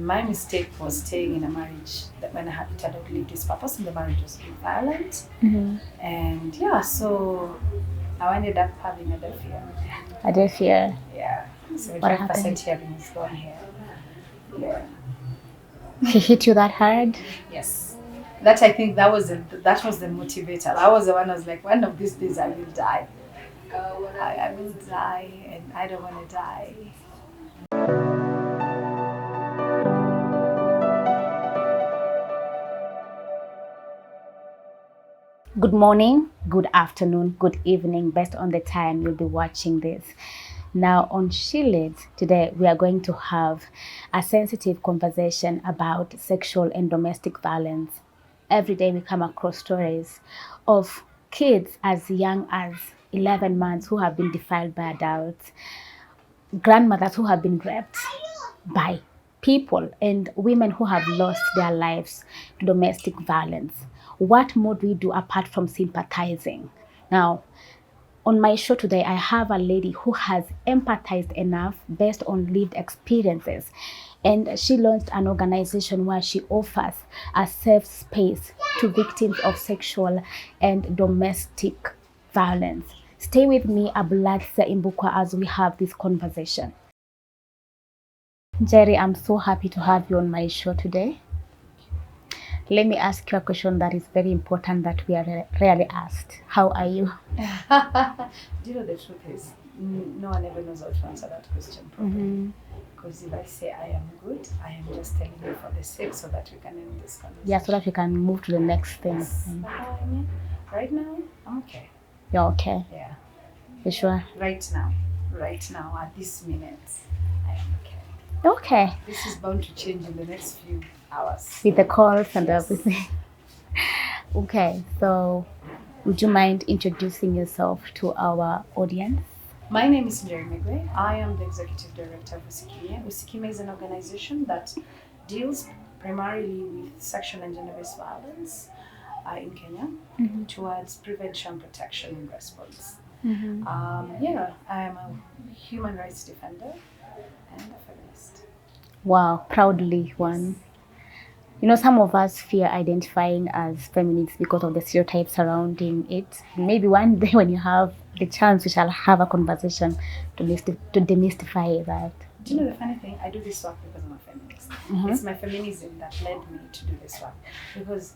my mistake was staying in a marriage that when it had outlived its purpose and the marriage was being violent. And yeah, so I ended up having a deaf ear. A deaf ear? Yeah. So what 5% hearing is gone here. Yeah. He hit you that hard? Yes. That I think that was the motivator. I was the one who was like, one of these days I will die. I will die and I don't want to die. Good morning, good afternoon, good evening, based on the time you'll be watching this. Now on Shilid, today we are going to have a sensitive conversation about sexual and domestic violence. Every day we come across stories of kids as young as 11 months who have been defiled by adults, grandmothers who have been raped by people, and women who have lost their lives to domestic violence. What more do we do apart from sympathizing? Now, on my show today, I have a lady who has empathized enough based on lived experiences. And she launched an organization where she offers a safe space to victims of sexual and domestic violence. Stay with me, Abulatse Imbukwa, as we have this conversation. Njeri, I'm so happy to have you on my show today. Let me ask you a question that is very important that we are rarely asked. How are you? Do you know the truth is, no one ever knows how to answer that question properly. Because if I say I am good, I am just telling you for the sake so that we can end this conversation. Yeah, so that we can move to the next thing. Yes. I mean, right now, I'm okay. You're okay? Yeah. You sure? Right now, at this minute, I am okay. Okay. This is bound to change in the next few hours. With the calls and everything. Okay, so would you mind introducing yourself to our audience? My name is Njeri Migwi. I am the executive director of Usikimye. Usikimye is an organization that deals primarily with sexual and gender-based violence in Kenya towards prevention, protection, and response. I am a human rights defender and a feminist. Wow, proudly one. You know, some of us fear identifying as feminists because of the stereotypes surrounding it. Maybe one day when you have the chance, we shall have a conversation to demystify that. Do you know the funny thing? I do this work because I'm a feminist. It's my feminism that led me to do this work. Because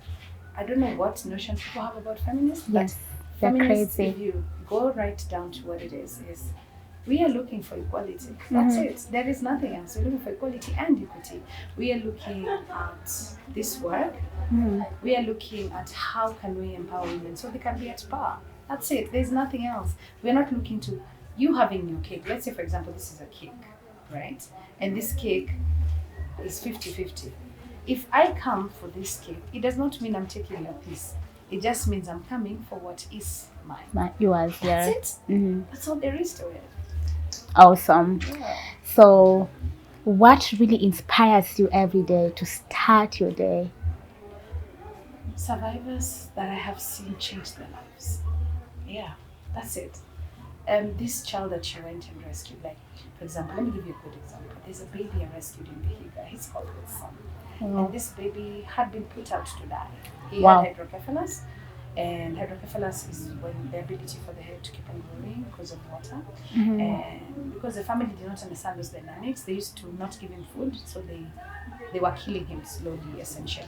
I don't know what notions people have about feminists, but they're feminists, crazy. if you go right down to what it is we are looking for equality. That's it. There is nothing else. We're looking for equality and equity. We are looking at this work. We are looking at how can we empower women so they can be at power. That's it. There's nothing else. We're not looking to you having your cake. Let's say, for example, this is a cake, right? And this cake is 50-50. If I come for this cake, it does not mean I'm taking your piece. It just means I'm coming for what is mine. Yours, yeah. That's it. That's all there is to it. Awesome. Yeah. So, what really inspires you every day to start your day? Survivors that I have seen change their lives. Yeah, that's it. This child that you went and rescued, like, for example, let me give you a good example. There's a baby I rescued in Vihiga. He's called Wilson. And this baby had been put out to die. He had hydrocephalus. And hydrocephalus is when the ability for the head to keep on growing because of water. And because the family did not understand those dynamics, they used to not give him food, so they were killing him slowly, essentially,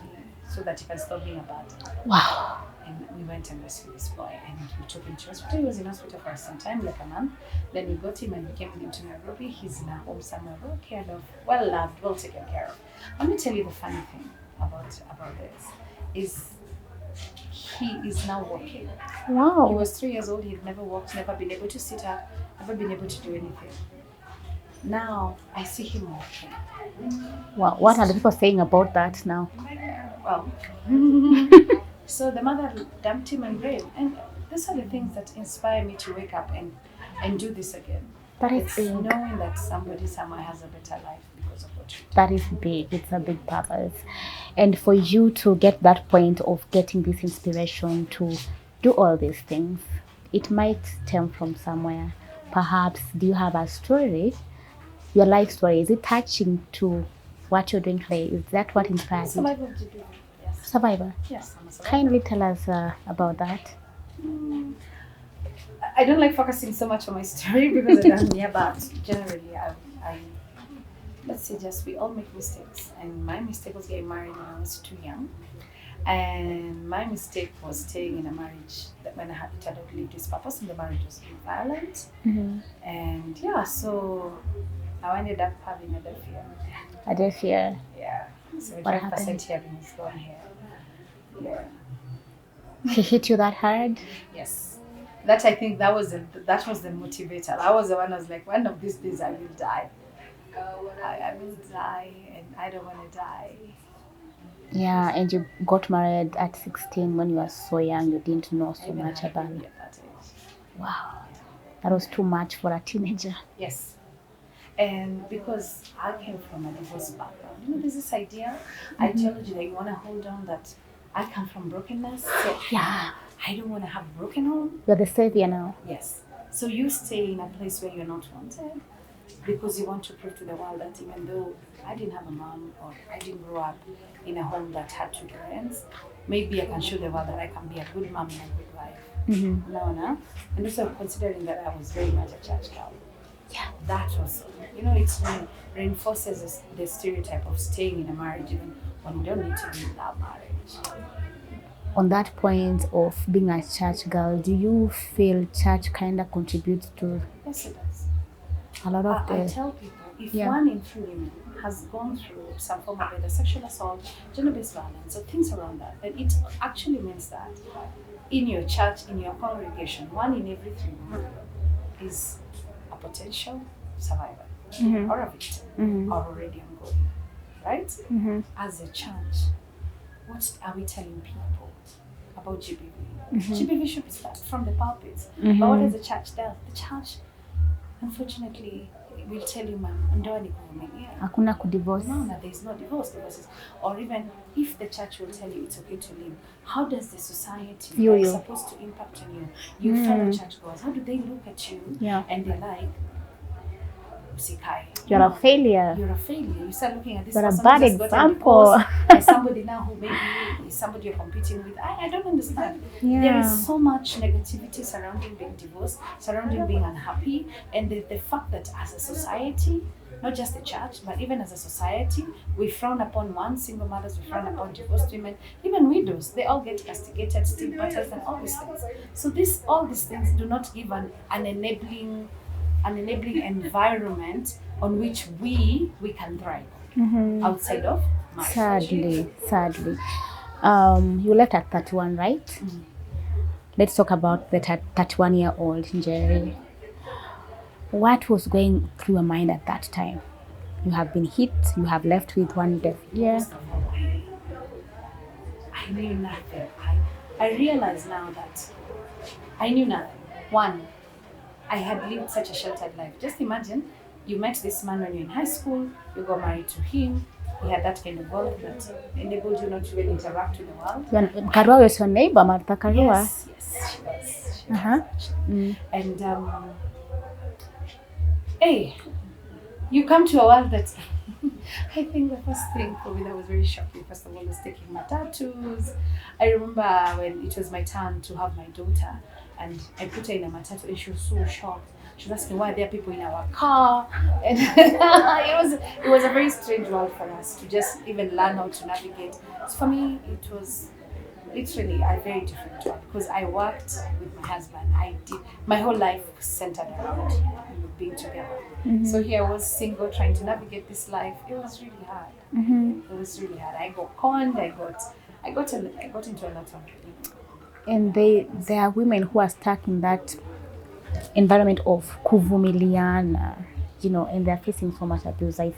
so that he can stop being a burden. Wow. And we went and rescued this boy, and we took him to hospital. He was in hospital for some time, like a month. Then we got him and we came with him to Nairobi. He's in a home somewhere, well cared of, well loved, well taken care of. Let me tell you the funny thing about this is he is now walking. Wow. He was 3 years old. He had never walked, never been able to sit up, never been able to do anything. Now I see him walking. Wow. What are the people saying about that now? Well, so the mother dumped him and ran. And these are the things that inspire me to wake up and do this again. That is It's big. knowing that somebody somewhere has a better life because of what you do. That is big. It's a big purpose. And for you to get that point of getting this inspiration to do all these things, it might stem from somewhere. Perhaps, do you have a story? Your life story, is it touching to what you're doing today? Is that what inspired you? Survival of GBV, yes. Survivor? Yes, I'm a survivor. Kindly tell us about that. I don't like focusing so much on my story because I don't, yeah, but generally I let's say just we all make mistakes, and my mistake was getting married when I was too young, and my mistake was staying in a marriage that when it had outlived its purpose and the marriage was being violent, and yeah, so I ended up having a deaf ear. Yeah, so What happened? 5% hearing is gone here. Yeah. He hit you that hard? Yes. That I think that was the motivator. I was the one who was like, one of these days I will die. I will die, and I don't want to die. Yeah, and you got married at 16 when you were so young. You didn't know so much about it. At that age. Wow, that was too much for a teenager. Yes. And because I came from a divorce background, there's this idea, I told you that you want to hold on that I come from brokenness. So Yeah. I don't want to have a broken home. You're the savior now. Yes. So you stay in a place where you're not wanted because you want to prove to the world that even though I didn't have a mom or I didn't grow up in a home that had two parents, maybe I can show the world that I can be a good mom and a good wife. No. And also considering that I was very much a church girl. Yeah. That was, it reinforces the stereotype of staying in a marriage even when you don't need to be in that marriage. On that point of being a church girl, do you feel church kind of contributes to Yes, it does. a lot of I the... tell people, if 1 in 3 women has gone through some form of either sexual assault, gender-based violence, or things around that, then it actually means that in your church, in your congregation, 1 in every 3 women is a potential survivor or a victim or already ongoing, right? As a church, what are we telling people about GBV? GBV should start from the pulpits. But what does the church do? The church, unfortunately, will tell you, ma'am, ndoa ni kuvumilia. Hakuna kudivorce. No, there is no divorce. Or even if the church will tell you it's okay to leave, how does the society View you. supposed to impact on you? Your fellow churchgoers, how do they look at you? Yeah. And they're like, Usikai. You're a failure. You're a failure. You start looking at this You're a person bad who just got a example. divorce, as somebody now who maybe is somebody you're competing with. I don't understand. Yeah. There is so much negativity surrounding being divorced, surrounding being unhappy, and the fact that as a society, not just the church, but even as a society, we frown upon single mothers, we frown upon divorced women, even widows. They all get castigated, stigmatized, and all these things. So all these things do not give an enabling environment on which we can thrive outside of marriage. Sadly. You left at 31, right? Let's talk about the 31-year-old Njeri. What was going through your mind at that time? You have been hit, you have left with 1 deaf ear. I knew nothing. I realize now that I knew nothing. 1, I had lived such a sheltered life. Just imagine, you met this man when you're in high school, you got married to him, he had that kind of wealth that enabled you not to really interact with the world. Karua was your neighbor, Martha Karua. Yes, she was. And hey, you come to a world that I think the first thing for me that was very shocking, first of all, was taking my tattoos. I remember when it was my turn to have my daughter, and I put her in a matatu, and she was so shocked. She was asking why there are people in our car, and it was a very strange world for us to just even learn how to navigate. So for me, it was literally a very different one because I worked with my husband. My whole life was centered around being together. So here I was single, trying to navigate this life. It was really hard. It was really hard. I got conned. I got into a lot of. And there are women who are stuck in that environment of kuvumiliana, and they're facing so much abuse. I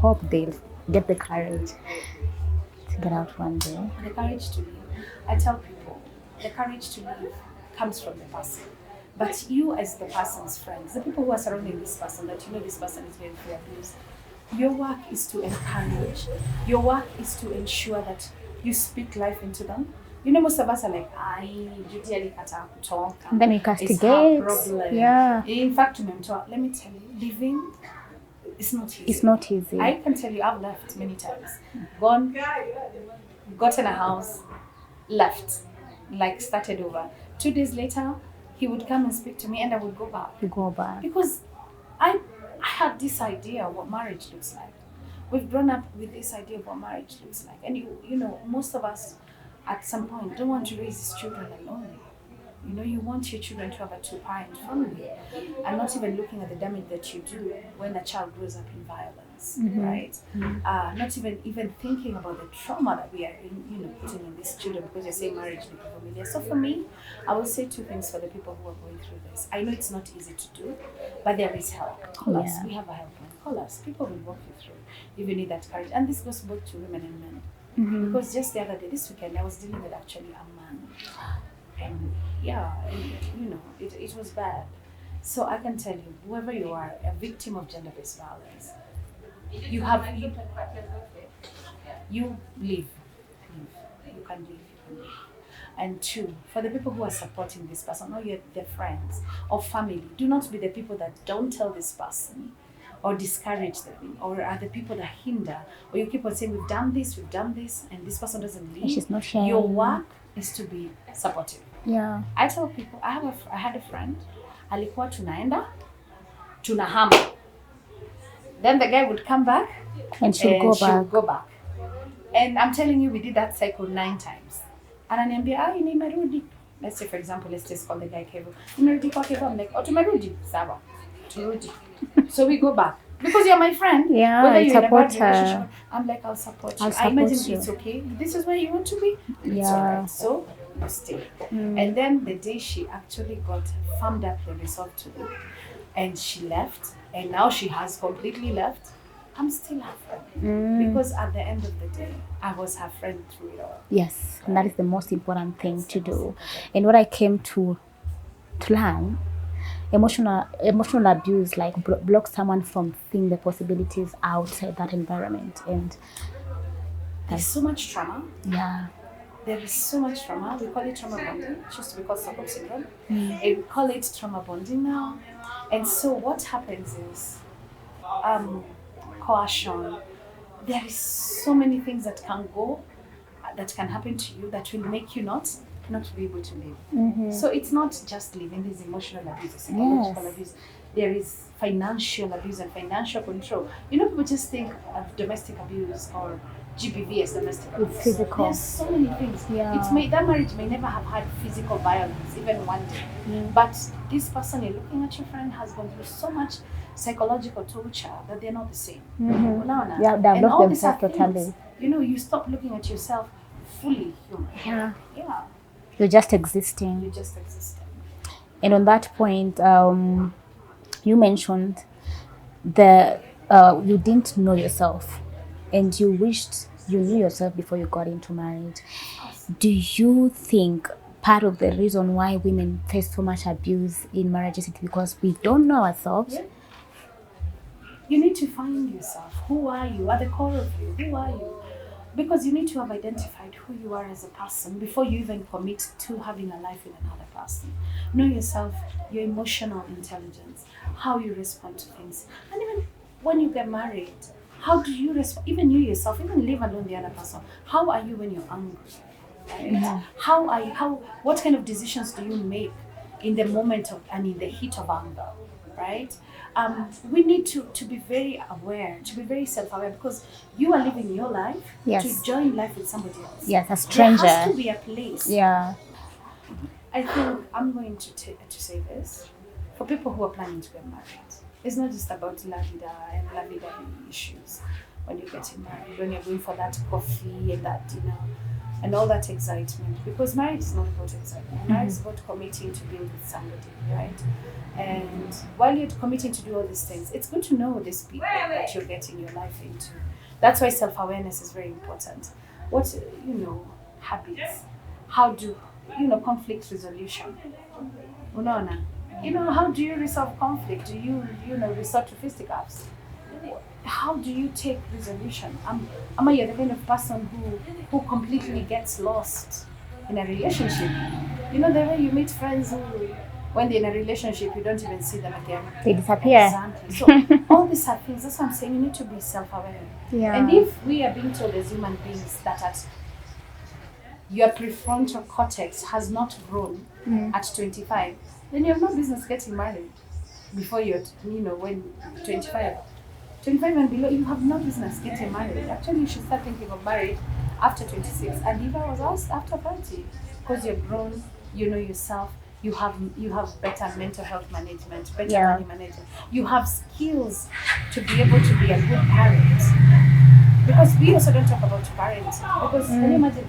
hope they'll get the courage to get out one day. The courage to live. I tell people, the courage to live comes from the person. But you as the person's friends, the people who are surrounding this person, that this person is going through abuse, your work is to encourage. Your work is to ensure that you speak life into them. Most of us are like, Judy alikataa kutoka. And then we castigate. It's her problem. Yeah. In fact, let me tell you, living It's not easy. It's not easy. I can tell you, I've left many times. Gone, gotten a house, left, like started over. 2 days later, he would come and speak to me, and I would go back. You go back. Because I had this idea of what marriage looks like. We've grown up with this idea of what marriage looks like. And you know, most of us at some point don't want to raise these children alone. You know, you want your children to have a 2-parent family, and not even looking at the damage that you do when a child grows up in violence, right? Not even thinking about the trauma that we are putting in these children, because you say marriage is familiar. So for me, I will say 2 things for the people who are going through this. I know it's not easy to do, but there is help. Call us. We have a helpline. Call us. People will walk you through if you need that courage. And this goes both to women and men. Because just the other day, this weekend, I was dealing with actually a man. And it was bad. So I can tell you, whoever you are, a victim of gender-based violence, you live. You can live. And 2, for the people who are supporting this person, or their friends or family, do not be the people that don't tell this person or discourage them, or are the people that hinder, or you keep on saying, we've done this, and this person doesn't leave. She's not sharing. Your work is to be supportive. Yeah. I tell people, I had a friend, alikuwa tunaenda, tunahama. Then the guy would come back and she'll go back. And I'm telling you, we did that cycle 9 times. Ananiambia, nimerudi. Let's say, for example, let's just call the guy Kevo. Nimerudi kwa Kevo. I'm like, tumerudi. Sawa. Turudi. So we go back. Because you're my friend. Yeah, whether you're in a bad her. relationship, I'm like, I'll support you. I imagine it's okay. This is where you want to be. It's all right. So you stay. And then the day she actually got firmed up the resolve to leave, and she left, and now she has completely left, I'm still her friend. Because at the end of the day, I was her friend through it all. Yes, and that is the most important thing to do. And what I came to learn, emotional abuse blocks someone from seeing the possibilities outside that environment. And there's so much trauma. Yeah. There is so much trauma. We call it trauma bonding. It used to be called Stockholm syndrome. And we call it trauma bonding now. And so what happens is coercion. There is so many things that can happen to you that will make you not be able to live. So it's not just living. There's emotional abuse, psychological abuse. There is financial abuse and financial control. People just think of domestic abuse or GBV as domestic abuse. It's physical. There's so many things. Yeah. That marriage may never have had physical violence, even one day. But this person you're looking at, your friend, has gone through so much psychological torture that they're not the same. Yeah, they've lost themselves totally. You stop looking at yourself fully human. Yeah. You're just existing. And on that point, you mentioned you didn't know yourself, and you wished you knew yourself before you got into marriage. Do you think part of the reason why women face so much abuse in marriages is because we don't know ourselves? Yeah. You need to find yourself. Who are you? At the core of you, who are you? Because you need to have identified who you are as a person before you even commit to having a life with another person. Know yourself, your emotional intelligence, how you respond to things. And even when you get married, how do you respond? Even you yourself, even leave alone the other person. How are you when you're angry? Right? What kind of decisions do you make in the moment and in the heat of anger? Right? We need to be very aware, to be very self-aware, because you are living your life to join life with somebody else. Yes, a stranger. There has to be a place. Yeah. I think I'm going to say this. For people who are planning to get married, it's not just about la-vida and la-vida issues when you're getting married, when you're going for that coffee and that dinner and all that excitement. Because marriage is not about excitement. Marriage is about committing to being with somebody, right? And while you're committing to do all these things, it's good to know these people that you're getting your life into. That's why self-awareness is very important. What, habits, how do, conflict resolution. How do you resolve conflict? Do you, resort to fisticuffs? How do you take resolution? Am I the kind of person who completely gets lost in a relationship? The way you meet friends who When they're in a relationship, you don't even see them again. They disappear. Exactly. So all these are things. That's what I'm saying. You need to be self-aware. Yeah. And if we are being told as human beings that your prefrontal cortex has not grown at 25, then you have no business getting married before you're, when 25. 25 and below, you have no business getting married. Actually, you should start thinking of marriage after 26. And if I was asked after 30, because you're grown, you know yourself, you have better mental health management, better money management. You have skills to be able to be a good parent. Because we also don't talk about parenting. Because can you imagine,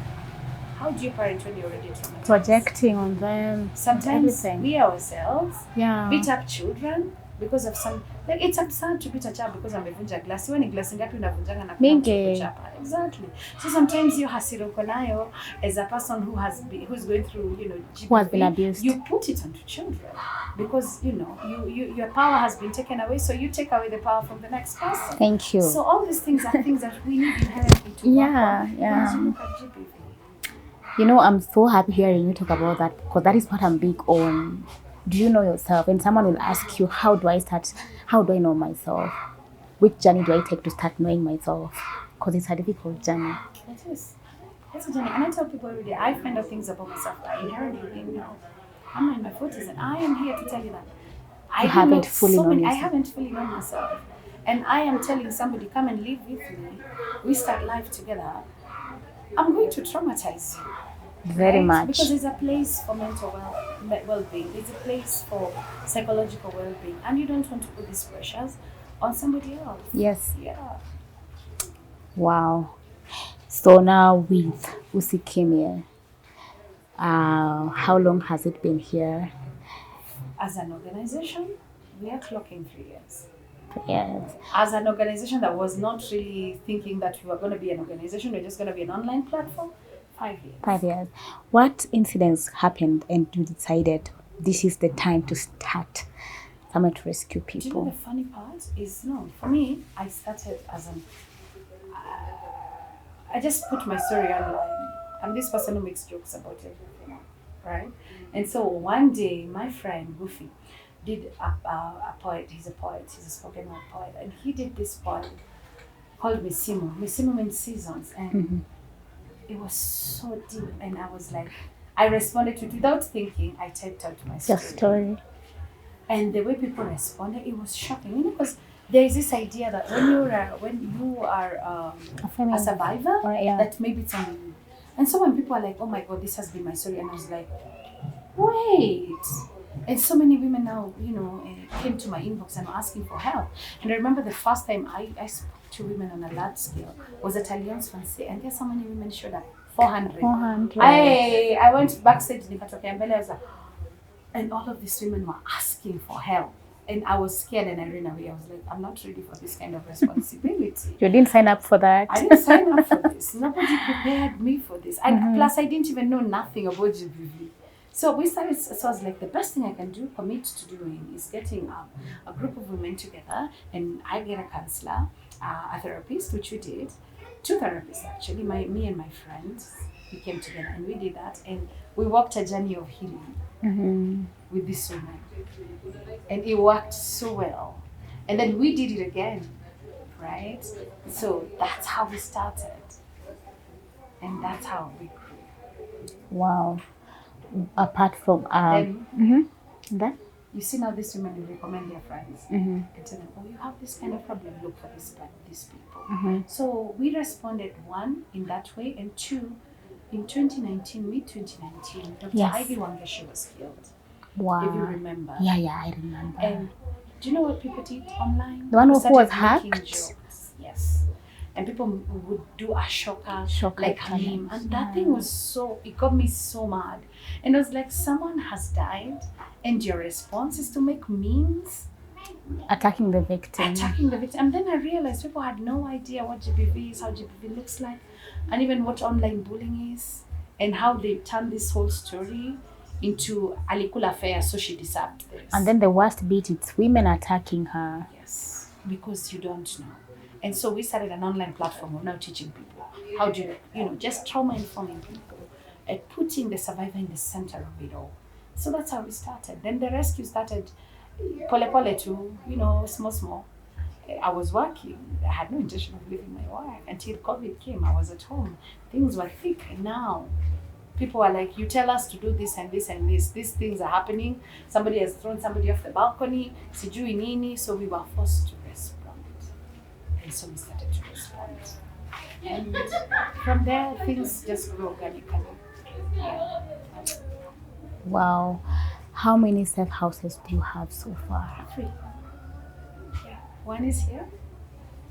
how do you parent when you're already traumatized? Projecting on them. Sometimes we ourselves beat up children because of some, like, it's absurd to beat a child because amevunja glasi. When glasi ngapi unavunjanga na kuchapa. Exactly. So sometimes you hasira uko nayo as a person who's going through, GBV, who has been abused. You put it onto children because your power has been taken away, so you take away the power from the next person. Thank you. So all these things are things that we need inherently to work on. Once you look at GBV. I'm so happy hearing you talk about that, because that is what I'm big on. Do you know yourself? And someone will ask you, how do I start? How do I know myself? Which journey do I take to start knowing myself? Because it's a difficult journey. It is. It's a journey. And I tell people every day, I find out things about myself that I inherently didn't know. I'm in my 40s and I am here to tell you that. I haven't fully known myself. And I am telling somebody, come and live with me. We start life together. I'm going to traumatize you. Very much. Because there's a place for mental well-being. There's a place for psychological well-being. And you don't want to put these pressures on somebody else. Yes. Yeah. Wow. So now with Usikimye, how long has it been here? As an organization, we are clocking 3 years. Yes. As an organization that was not really thinking that we were going to be an organization, we're just going to be an online platform, 5 years. 5 years. What incidents happened and you decided this is the time to start somewhere to rescue people? Do you know the funny part is, for me, I started as I just put my story online. I'm this person who makes jokes about everything, right? And so one day, my friend, Goofy, did a poet. He's a poet. He's a spoken word poet. And he did this poem called Misimo. Misimo means seasons. And it was so deep. And I was like, I responded to it without thinking. I typed out my story. And the way people responded, it was shocking. Because there is this idea that when you are a survivor, that maybe it's only you. And so when people are like, oh my God, this has been my story. And I was like, wait. And so many women now, came to my inbox and were asking for help. And I remember the first time I spoke to women on a large scale was at Alliance Francais, and there's so many women showed up. 400. I went backstage, I was like, and all of these women were asking for help. And I was scared and I ran away. I was like, I'm not ready for this kind of responsibility. You didn't sign up for that? I didn't sign up for this. Nobody prepared me for this. And plus, I didn't even know nothing about GBV. So we started, so I was like, the best thing I can commit to doing is getting a group of women together, and I get a counselor, a therapist, which we did, 2 therapists actually, me and my friends, we came together and we did that, and we walked a journey of healing with this woman, and it worked so well. And then we did it again, right? So that's how we started, and that's how we grew. Wow. Apart from then you see now these women will recommend their friends and tell them, oh, you have this kind of problem, look for these people. So we responded, 1, in that way, and 2, in 2019, mid-2019, Dr. Ivy Wangeshi was killed. Wow. If you remember. Yeah, I remember. And do you know what people did online? The one who was hacked? Yes. And people would do a shocker like a meme. And that thing was it got me so mad. And it was like, someone has died and your response is to make memes? Attacking the victim. And then I realized people had no idea what GBV is, how GBV looks like, and even what online bullying is, and how they turned this whole story into a little affair, so she deserved this. And then the worst bit, it's women attacking her. Yes, because you don't know. And so we started an online platform of now teaching people how to, just trauma informing people and putting the survivor in the center of it all. So that's how we started. Then the rescue started pole pole too, small. I was working. I had no intention of leaving my wife until COVID came. I was at home. Things were thick. And now people are like, you tell us to do this and this and this. These things are happening. Somebody has thrown somebody off the balcony. Sijui nini. So we were forced to respond. And so we started to respond. And from there, things just grew organically. Yeah. Wow. How many safe houses do you have so far? 3. Yeah. One is here.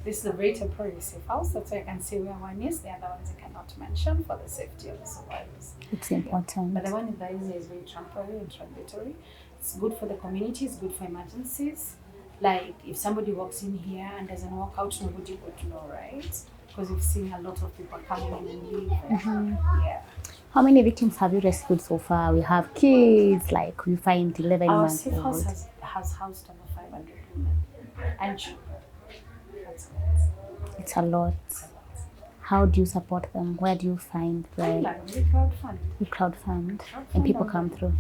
This is a very temporary safe house. That's why I can say where one is. The other ones I cannot mention for the safety of the survivors. It's important. But the one in Vaizia is very temporary and transitory. It's good for the community. It's good for emergencies. Like if somebody walks in here and doesn't walk out, nobody would know, right? Because we've seen a lot of people coming in and leaving. Yeah. How many victims have you rescued so far? We have kids, like we find 11 Our months safe old. house has housed over 500 women and children. That's it. It's a lot. It's a lot. How do you support them? Where do you find We the crowdfund. crowdfund and people come through?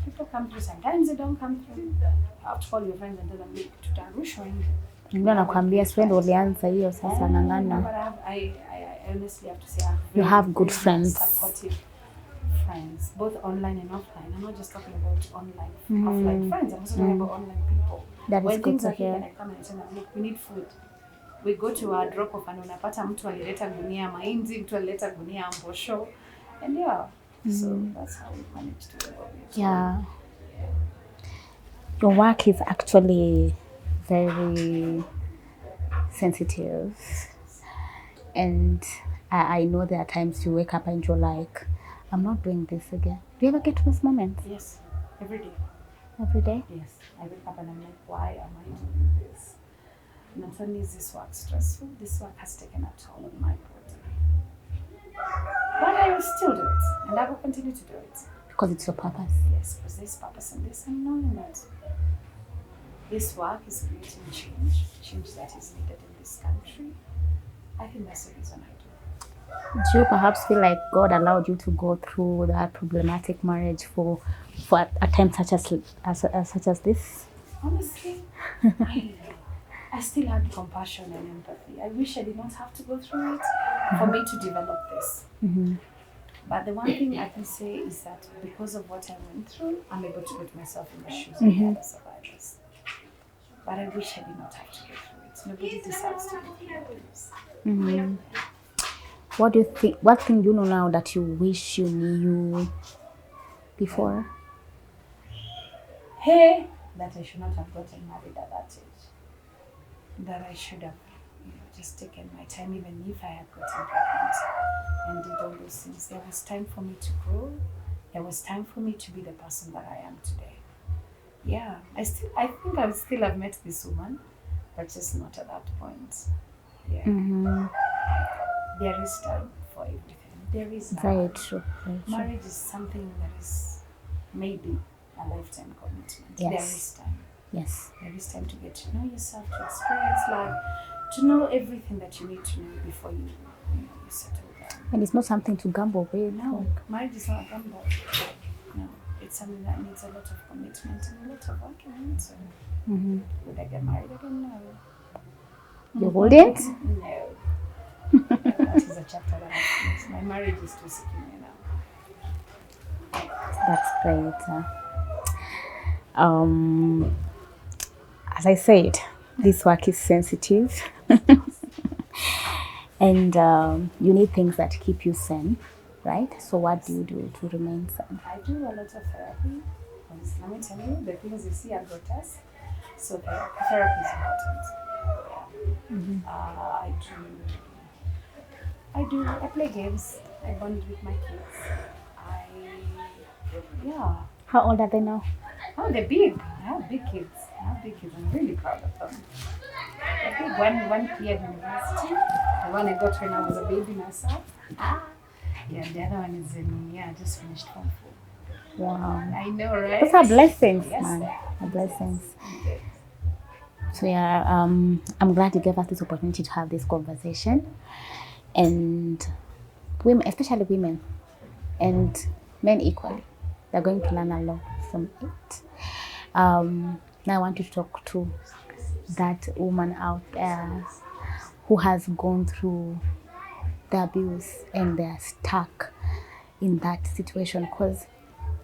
People come through. Sometimes they don't come through. You have to call your friends and tell them, look, tutarushwa nje. Ndio nakwambia sio ndio ulianza hiyo sasa But nang'ana. I honestly have to say I have You very, have good very friends. supportive friends, both online and offline. I'm not just talking about online, offline friends. I'm also talking about online people. That is When good things to are here, hear. I come and I tell them, look, we need food. We go to our drop off and unapata mtu alileta gunia ya mahindi, mtu alileta gunia ya mbosho. And yeah, so that's how we managed to do it. Yeah. Your work is actually very sensitive. And I know there are times you wake up and you're like, I'm not doing this again. Do you ever get to those moments? Yes, every day. Every day? Yes, I wake up and I'm like, why am I doing this? Not only is this work stressful, this work has taken a toll on my body. But I will still do it, and I will continue to do it. Because it's your purpose. Yes, because there's purpose in this, and knowing that this work is creating change that is needed in this country. I think that's the reason I do it. Do you perhaps feel like God allowed you to go through that problematic marriage for a time such as this? Honestly, I still had compassion and empathy. I wish I did not have to go through it for me to develop this. But the one thing I can say is that because of what I went through, I'm able to put myself in the shoes of the other survivors. But I wish I did not have to go through it. Nobody deserves to go through this. What do you think? What thing do you know now that you wish you knew before? Hey, that I should not have gotten married at that age. That I should have just taken my time, even if I had gotten pregnant and did all those things. There was time for me to grow. There was time for me to be the person that I am today. Yeah, I think I would still have met this woman, but just not at that point. Yeah. There is time for everything. There is now. Very true. Very true. Marriage is something that is maybe a lifetime commitment. Yes. There is time. Yes. There is time to get to know yourself, to experience life, to know everything that you need to know before you settle down. And it's not something to gamble with. No, marriage is not a gamble. No, it's something that needs a lot of commitment and a lot of work in it. So, would I get married again? No. You wouldn't? No. That is a chapter that I finished. My marriage is to Usikimye now. That's great. As I said, this work is sensitive. And you need things that keep you sane, right? So what do you do to remain sane? I do a lot of therapy. Let me tell you, the things you see are grotesque. So therapy is important. I play games. I bond with my kids. How old are they now? Oh, they're big. I have big kids. I'm really proud of them. I think one cleared university. The one I got when I was a baby myself. Yeah, the other one is just finished Form 4. Wow. I know, right? Those are blessings, Yes, man. they are. Are blessings. Okay. So yeah, I'm glad you gave us this opportunity to have this conversation. And women, especially women, and men equally, they're going to learn a lot. Awesome. Now I want to talk to that woman out there who has gone through the abuse and they're stuck in that situation because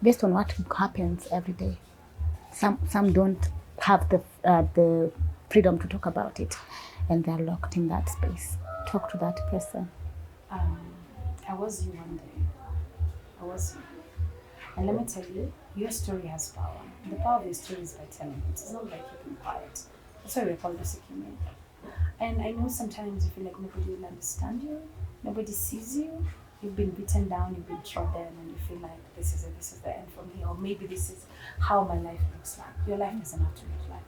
based on what happens every day, some don't have the freedom to talk about it and they're locked in that space. Talk to that person. I was you one day. I was you. And let me tell you, your story has power. The power of your story is by telling it. It's not by keeping quiet. That's why we're called Usikimye. And I know sometimes you feel like nobody will understand you, nobody sees you. You've been beaten down, you've been trodden, and you feel like this is it, this is the end for me, or maybe this is how my life looks like. Your life doesn't have to look like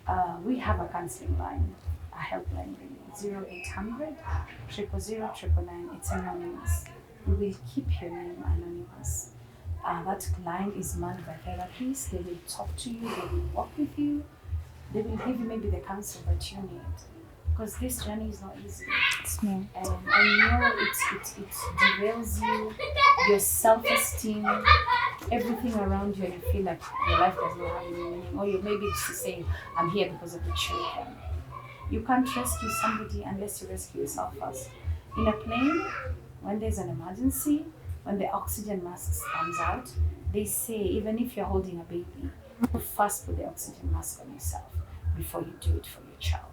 that. We have a counseling line, a helpline really, 0800 000 999. It's anonymous. We will keep your name anonymous. That line is manned by therapists. They will talk to you, they will walk with you, they will give you maybe the counsel that you need. Because this journey is not easy. It's not. And I know it derails you, your self-esteem, everything around you, and you feel like your life does not have any meaning. Or you maybe just saying, I'm here because of the children. You can't rescue somebody unless you rescue yourself first. In a plane, when there's an emergency, when the oxygen mask comes out, they say even if you're holding a baby, you first put the oxygen mask on yourself before you do it for your child.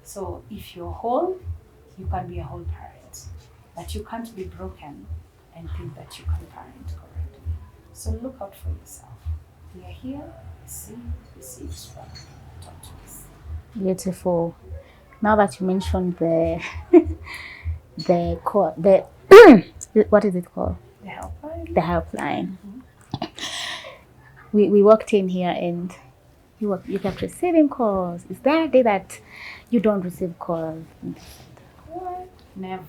So if you're whole, you can be a whole parent. But you can't be broken and think that you can parent correctly. So look out for yourself. We are here, receive strength, talk to us. Beautiful. Now that you mentioned the what is it called? The helpline. The helpline. We walked in here and you kept receiving calls. Is there a day that you don't receive calls? What? Never.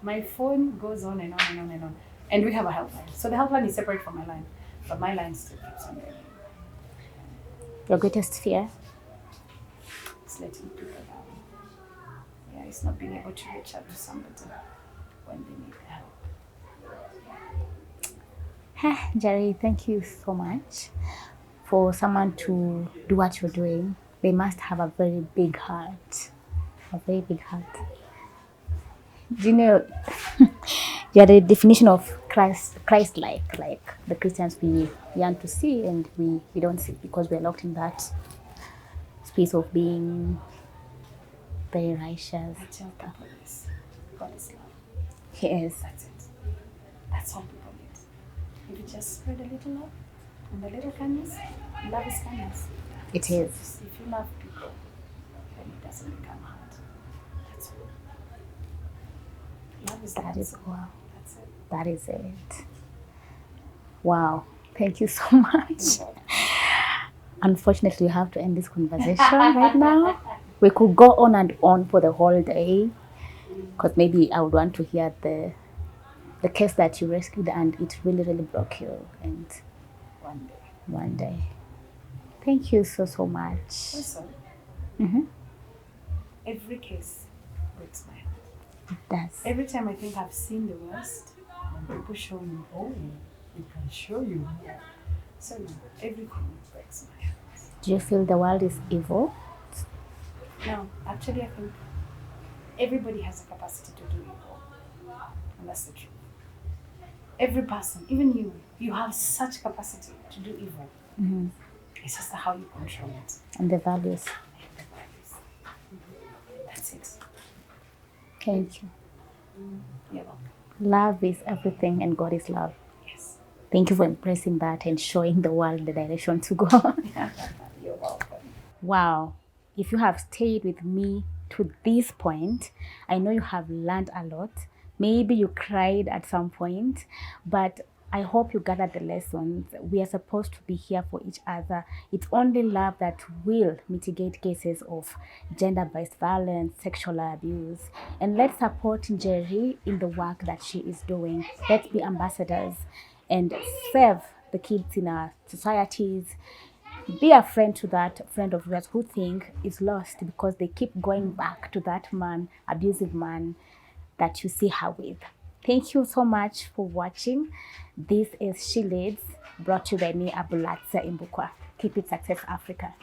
My phone goes on and on and on and on. And we have a helpline. So the helpline is separate from my line. But my line still keeps on going. Your greatest fear? It's letting people down. Yeah, it's not being able to reach out to somebody when they need help. Njeri, thank you so much. For someone to do what you're doing, they must have a very big heart. A very big heart. Do you know, you're the definition of Christ-like, like the Christians we yearn to see and we don't see because we're locked in that space of being very righteous. I tell people this. God is love. Yes. That's it. That's all people need. If you just spread a little love and a little kindness, love is kindness. It is. If you love people, then it doesn't become hard. That's all. Love is That is wow. That's it. That is it. Wow. Thank you so much. Unfortunately, we have to end this conversation right now. We could go on and on for the whole day because maybe I would want to hear the case that you rescued and it really, really broke you. And one day. Thank you so much. Also, every case breaks my heart. It does. Every time I think I've seen the worst, and people show me, oh, we can show you more. So no, everything breaks my heart. Do you feel the world is evil? No, actually I think everybody has a capacity to do evil. And that's the truth. Every person, even you have such capacity to do evil. Mm-hmm. It's just how you control it. And the values. That's it. Thank you. You're welcome. Love is everything and God is love. Yes. Thank you for embracing that and showing the world the direction to go. You're welcome. Wow. If you have stayed with me to this point, I know you have learned a lot. Maybe you cried at some point, but I hope you gathered the lessons. We are supposed to be here for each other. It's only love that will mitigate cases of gender-based violence, sexual abuse. And let's support Njeri in the work that she is doing. Let's be ambassadors and serve the kids in our societies. Be a friend to that friend of yours who think is lost because they keep going back to that man, abusive man that you see her with. Thank you so much for watching. This is She Leads, brought to you by me, Abulatsa Imbukwa. Keep it Success Africa.